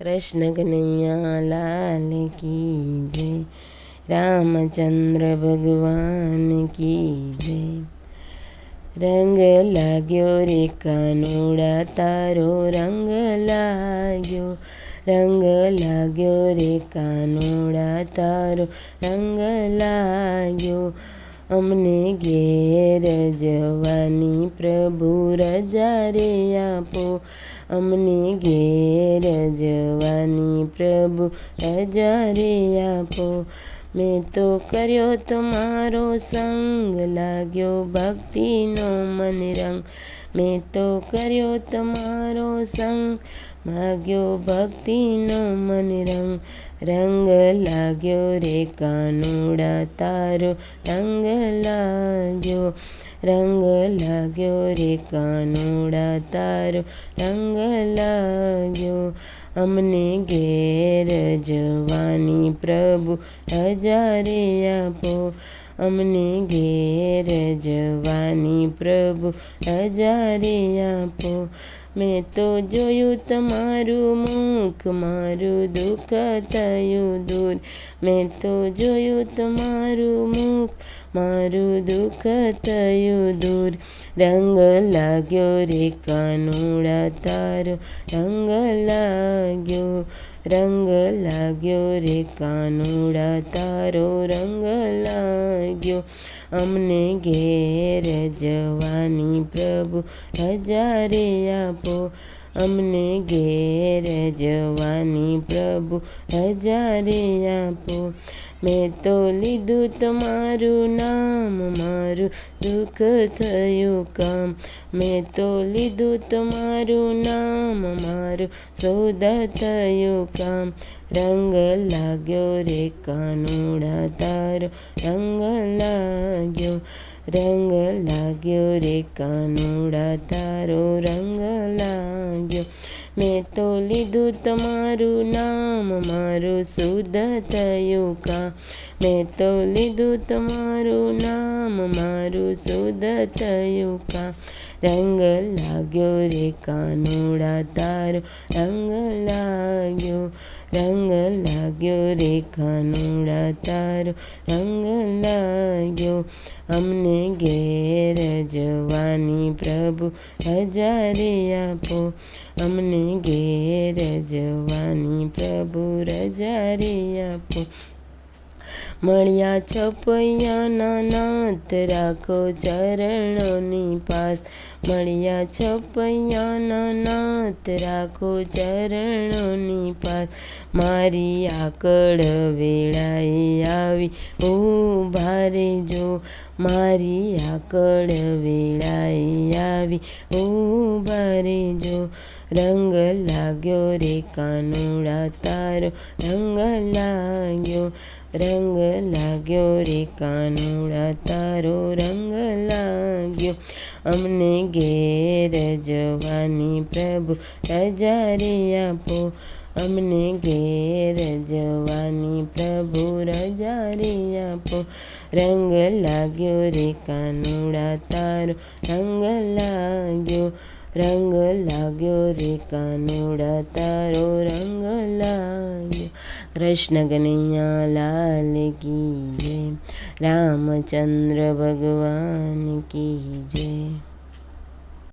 कृष्ण कन्हैया लाल की जय। रामचंद्र भगवान की जय। रंग लाग्यो रे कानूड़ा तारो रंग लाग्यो, रंग लाग्यो रे कानूड़ा तारो रंग लाग्यो। अमने घेर जवानी प्रभु रजा रे आपो, अमने घेर जवानी प्रभु रजा रे आपो। मैं तो कर्यो तुम्हारो संग, लाग्यो भक्तिनो मन रंग। मैं तो कर्यो तुम्हारो संग, लाग्यो भक्तिनो मन रंग। रंग लाग्यो रे कानूड़ा तारो रंग लाग्यो, रंग लाग्यो रे कानूड़ा तारो रंग लाग्यो। अमने घेर जवानी प्रभु रजा रे आपो, अमने घेर जवानी प्रभु रजा रे आपो। मैं तो जोયું તમારું મુખ, મારું દુઃખ થયું દૂર। मैं तो જોયું તમારું મુખ, મારું દુઃખ થયું દૂર। રંગ लाग्यो રે કાનૂડા તારો રંગ लाग्यो, रंग लाग्यो रे कानूड़ा तारो रंग लाग्यो। अमने घेर जवानी प्रभु रजा रे आपो, अमने घेर जवानी प्रभु रजा रे आपो। मैं तो लीधु तमारू नाम, मारू दुख थयो काम। मैं तो लीधु तमारू नाम, मारू सौदा थयो काम। रंग लाग्यो रे कानूड़ा तारो रंग लाग्यो, रंग लाग्यो रे कानूड़ा तारो रंग लाग्यो। मैं तो लीधु तमारू नाम, मारू शुद्ध थयो काम। मैं तो लीधु तमारू नाम, मारू शुद्ध थयो काम। रंग लाग्यो रे कानूड़ा तारो रंग लाग्यो, रंग लाग्यो रे कानूड़ा तारो रंग लाग्यो। अमने घेर जवानी प्रभु रजा रे आपो, अमने घेर जवानी प्रभु रजा रे आपो। મળ્યા છપૈયાના નાથ રાખો ચરણોની પાસ, મળ્યા છપૈયાના નાથ રાખો ચરણોની પાસ। મારી આકળ વેળાએ આવી ઊભા રહેજો, મારી આકળ વેળાએ આવી ઊભા રહેજો। रंग लाग्यो रे कानूड़ा तारो रंग लाग्यो, रंग लाग्यो रे कानूड़ा तारो रंग लाग्यो। अमने घेर जवानी प्रभु रजा रे आपो, अमने घेर जवानी प्रभु रजा रे आपो। रंग लाग्यो रे कानूड़ा तारो रंग लाग्यो, रंग लाग्यो रे कानूड़ा तारो रंग लाग्यो। कृष्ण कन्हैया लाल की जय। रामचंद्र भगवान की जय।